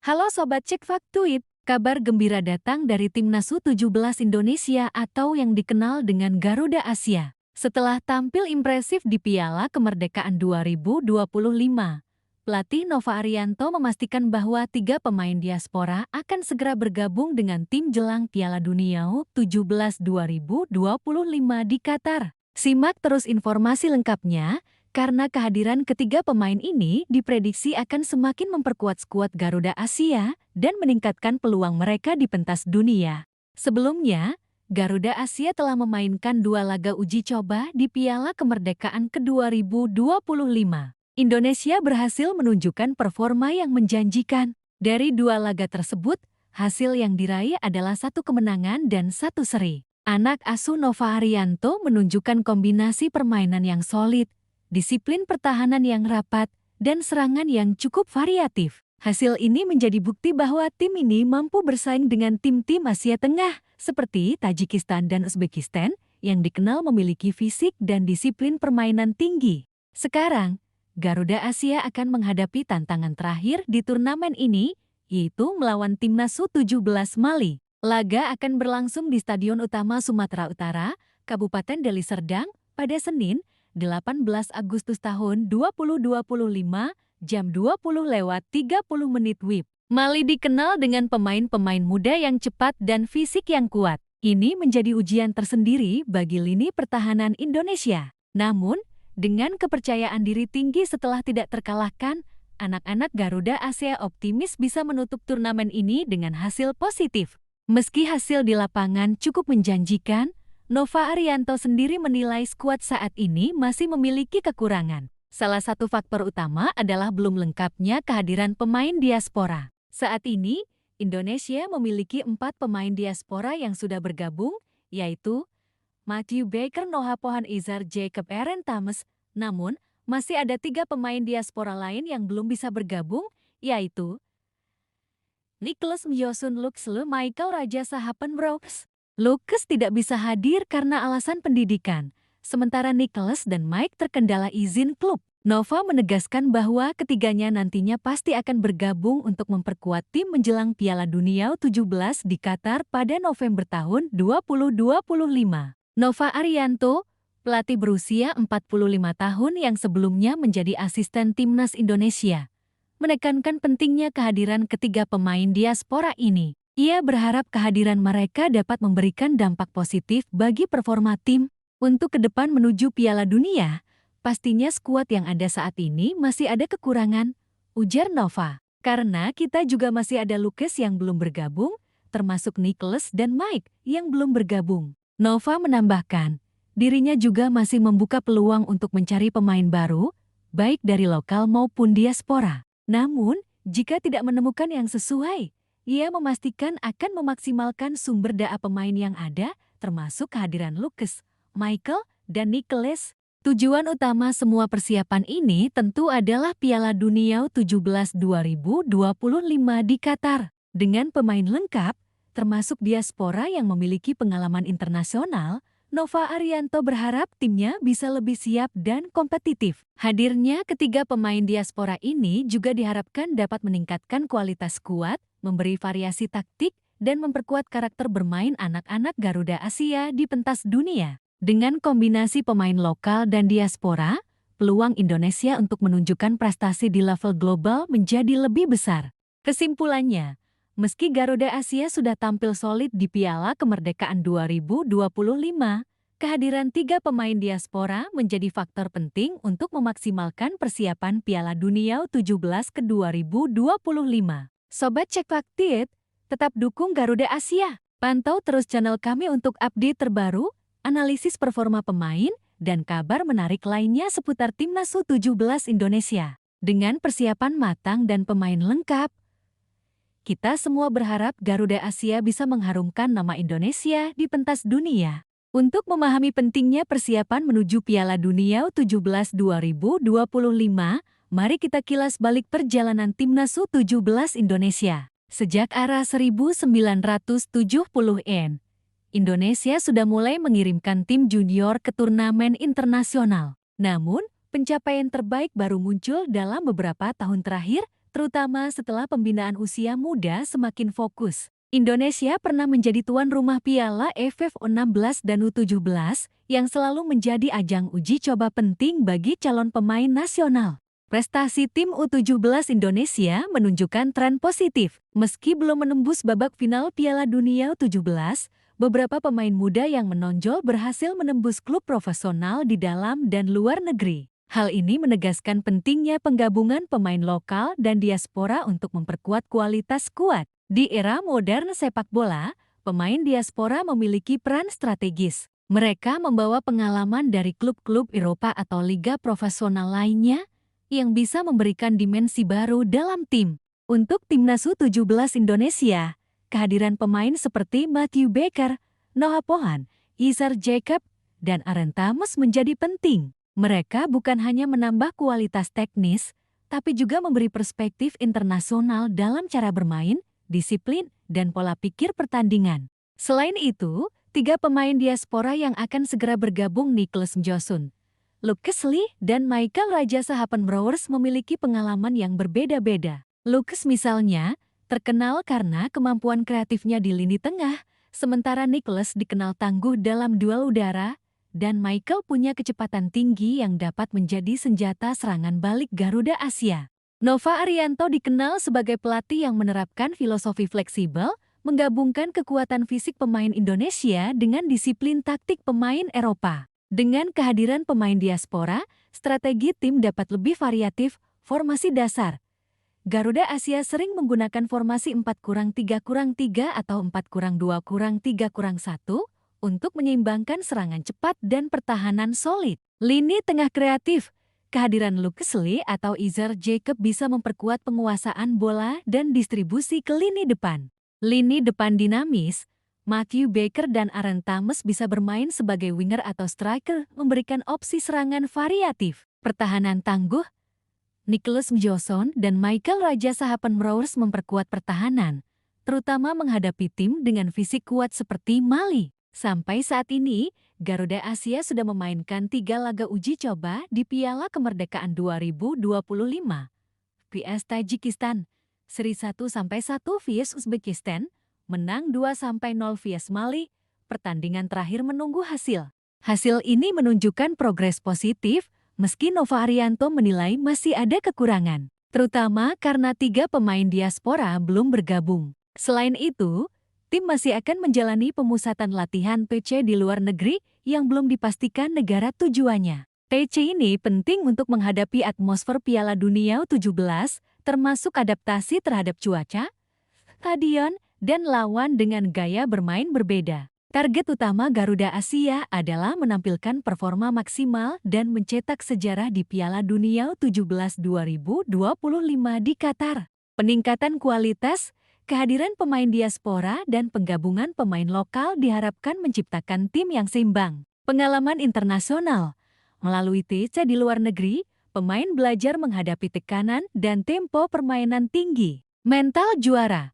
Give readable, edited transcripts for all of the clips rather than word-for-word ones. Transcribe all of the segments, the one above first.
Halo Sobat Cek Faktuit, kabar gembira datang dari Timnas U17 Indonesia atau yang dikenal dengan Garuda Asia. Setelah tampil impresif di Piala Kemerdekaan 2025, pelatih Nova Arianto memastikan bahwa 3 pemain diaspora akan segera bergabung dengan tim jelang Piala Dunia U17 2025 di Qatar. Simak terus informasi lengkapnya, karena kehadiran ketiga pemain ini diprediksi akan semakin memperkuat skuad Garuda Asia dan meningkatkan peluang mereka di pentas dunia. Sebelumnya, Garuda Asia telah memainkan 2 laga uji coba di Piala Kemerdekaan ke-2025. Indonesia berhasil menunjukkan performa yang menjanjikan. Dari 2 laga tersebut, hasil yang diraih adalah 1 kemenangan dan 1 seri. Anak asuh Nova Arianto menunjukkan kombinasi permainan yang solid, disiplin pertahanan yang rapat, dan serangan yang cukup variatif. Hasil ini menjadi bukti bahwa tim ini mampu bersaing dengan tim-tim Asia Tengah seperti Tajikistan dan Uzbekistan yang dikenal memiliki fisik dan disiplin permainan tinggi. Sekarang, Garuda Asia akan menghadapi tantangan terakhir di turnamen ini, yaitu melawan Timnas U17 Mali. Laga akan berlangsung di Stadion Utama Sumatera Utara, Kabupaten Deli Serdang, pada Senin, 18 Agustus tahun 2025, jam 20.30 WIB. Mali dikenal dengan pemain-pemain muda yang cepat dan fisik yang kuat. Ini menjadi ujian tersendiri bagi lini pertahanan Indonesia. Namun, dengan kepercayaan diri tinggi setelah tidak terkalahkan, anak-anak Garuda Asia optimis bisa menutup turnamen ini dengan hasil positif. Meski hasil di lapangan cukup menjanjikan, Nova Arianto sendiri menilai skuad saat ini masih memiliki kekurangan. Salah satu faktor utama adalah belum lengkapnya kehadiran pemain diaspora. Saat ini, Indonesia memiliki 4 pemain diaspora yang sudah bergabung, yaitu Matthew Baker, Noah Pohan Izar, Jacob Aaron Thomas. Namun, masih ada 3 pemain diaspora lain yang belum bisa bergabung, yaitu Nicholas Myosun Luxle, Michael Raja Sahapan Brooks. Lucas tidak bisa hadir karena alasan pendidikan, sementara Nicholas dan Mike terkendala izin klub. Nova menegaskan bahwa ketiganya nantinya pasti akan bergabung untuk memperkuat tim menjelang Piala Dunia U17 di Qatar pada November tahun 2025. Nova Arianto, pelatih berusia 45 tahun yang sebelumnya menjadi asisten timnas Indonesia, menekankan pentingnya kehadiran ketiga pemain diaspora ini. Ia berharap kehadiran mereka dapat memberikan dampak positif bagi performa tim. Untuk ke depan menuju Piala Dunia, pastinya skuad yang ada saat ini masih ada kekurangan, ujar Nova. Karena kita juga masih ada Lucas yang belum bergabung, termasuk Nicholas dan Mike yang belum bergabung. Nova menambahkan, dirinya juga masih membuka peluang untuk mencari pemain baru, baik dari lokal maupun diaspora. Namun, jika tidak menemukan yang sesuai, ia memastikan akan memaksimalkan sumber daya pemain yang ada, termasuk kehadiran Lucas, Michael, dan Nicholas. Tujuan utama semua persiapan ini tentu adalah Piala Dunia U17 2025 di Qatar. Dengan pemain lengkap, termasuk diaspora yang memiliki pengalaman internasional, Nova Arianto berharap timnya bisa lebih siap dan kompetitif. Hadirnya ketiga pemain diaspora ini juga diharapkan dapat meningkatkan kualitas skuad, memberi variasi taktik, dan memperkuat karakter bermain anak-anak Garuda Asia di pentas dunia. Dengan kombinasi pemain lokal dan diaspora, peluang Indonesia untuk menunjukkan prestasi di level global menjadi lebih besar. Kesimpulannya, meski Garuda Asia sudah tampil solid di Piala Kemerdekaan 2025, kehadiran 3 pemain diaspora menjadi faktor penting untuk memaksimalkan persiapan Piala Dunia U17 ke-2025. Sobat Cek Faktuit, tetap dukung Garuda Asia. Pantau terus channel kami untuk update terbaru, analisis performa pemain, dan kabar menarik lainnya seputar Timnas U17 Indonesia. Dengan persiapan matang dan pemain lengkap, kita semua berharap Garuda Asia bisa mengharumkan nama Indonesia di pentas dunia. Untuk memahami pentingnya persiapan menuju Piala Dunia U17 2025, mari kita kilas balik perjalanan Timnas U17 Indonesia. Sejak era 1970-an, Indonesia sudah mulai mengirimkan tim junior ke turnamen internasional. Namun, pencapaian terbaik baru muncul dalam beberapa tahun terakhir, terutama setelah pembinaan usia muda semakin fokus. Indonesia pernah menjadi tuan rumah Piala AFF U16 dan U17 yang selalu menjadi ajang uji coba penting bagi calon pemain nasional. Prestasi tim U17 Indonesia menunjukkan tren positif. Meski belum menembus babak final Piala Dunia U17, beberapa pemain muda yang menonjol berhasil menembus klub profesional di dalam dan luar negeri. Hal ini menegaskan pentingnya penggabungan pemain lokal dan diaspora untuk memperkuat kualitas skuad. Di era modern sepak bola, pemain diaspora memiliki peran strategis. Mereka membawa pengalaman dari klub-klub Eropa atau liga profesional lainnya yang bisa memberikan dimensi baru dalam tim. Untuk Timnas U17 Indonesia, kehadiran pemain seperti Matthew Baker, Noah Pohan, Izar Jacob, dan Aaron Thomas menjadi penting. Mereka bukan hanya menambah kualitas teknis, tapi juga memberi perspektif internasional dalam cara bermain, disiplin, dan pola pikir pertandingan. Selain itu, 3 pemain diaspora yang akan segera bergabung Nicholas Mjosun, Lucas Lee, dan Michael Rajasa Hapenbrouwers memiliki pengalaman yang berbeda-beda. Lucas misalnya, terkenal karena kemampuan kreatifnya di lini tengah, sementara Nicholas dikenal tangguh dalam duel udara, dan Michael punya kecepatan tinggi yang dapat menjadi senjata serangan balik Garuda Asia. Nova Arianto dikenal sebagai pelatih yang menerapkan filosofi fleksibel, menggabungkan kekuatan fisik pemain Indonesia dengan disiplin taktik pemain Eropa. Dengan kehadiran pemain diaspora, strategi tim dapat lebih variatif. Formasi dasar Garuda Asia sering menggunakan formasi 4-3-3 atau 4-2-3-1 untuk menyeimbangkan serangan cepat dan pertahanan solid. Lini tengah kreatif. Kehadiran Lucas Lee atau Izar Jacob bisa memperkuat penguasaan bola dan distribusi ke lini depan. Lini depan dinamis, Matthew Baker dan Aaron Thomas bisa bermain sebagai winger atau striker, memberikan opsi serangan variatif. Pertahanan tangguh, Nicholas Mjosun dan Michael Rajasa Hapenbrouwers memperkuat pertahanan, terutama menghadapi tim dengan fisik kuat seperti Mali. Sampai saat ini, Garuda Asia sudah memainkan 3 laga uji coba di Piala Kemerdekaan 2025. vs Tajikistan, seri 1-1 vs Uzbekistan, menang 2-0 vs Mali, pertandingan terakhir menunggu hasil. Hasil ini menunjukkan progres positif, meski Nova Arianto menilai masih ada kekurangan, terutama karena 3 pemain diaspora belum bergabung. Selain itu, tim masih akan menjalani pemusatan latihan TC di luar negeri yang belum dipastikan negara tujuannya. TC ini penting untuk menghadapi atmosfer Piala Dunia U17, termasuk adaptasi terhadap cuaca, stadion, dan lawan dengan gaya bermain berbeda. Target utama Garuda Asia adalah menampilkan performa maksimal dan mencetak sejarah di Piala Dunia U17 2025 di Qatar. Peningkatan kualitas, kehadiran pemain diaspora dan penggabungan pemain lokal diharapkan menciptakan tim yang seimbang. Pengalaman internasional. Melalui TC di luar negeri, pemain belajar menghadapi tekanan dan tempo permainan tinggi. Mental juara.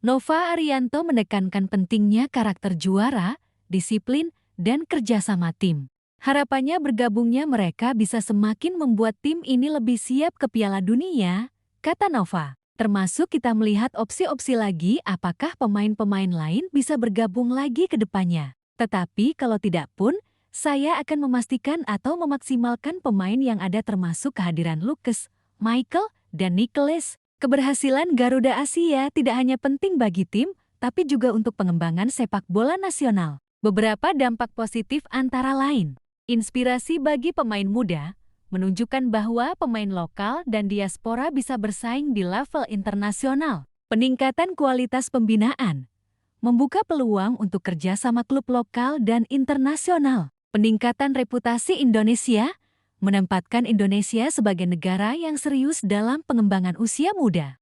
Nova Arianto menekankan pentingnya karakter juara, disiplin, dan kerjasama tim. Harapannya bergabungnya mereka bisa semakin membuat tim ini lebih siap ke Piala Dunia, kata Nova. Termasuk kita melihat opsi-opsi lagi apakah pemain-pemain lain bisa bergabung lagi ke depannya. Tetapi kalau tidak pun, saya akan memastikan atau memaksimalkan pemain yang ada termasuk kehadiran Lucas, Michael, dan Nicholas. Keberhasilan Garuda Asia tidak hanya penting bagi tim, tapi juga untuk pengembangan sepak bola nasional. Beberapa dampak positif antara lain. Inspirasi bagi pemain muda, menunjukkan bahwa pemain lokal dan diaspora bisa bersaing di level internasional. Peningkatan kualitas pembinaan, membuka peluang untuk kerja sama klub lokal dan internasional. Peningkatan reputasi Indonesia, menempatkan Indonesia sebagai negara yang serius dalam pengembangan usia muda.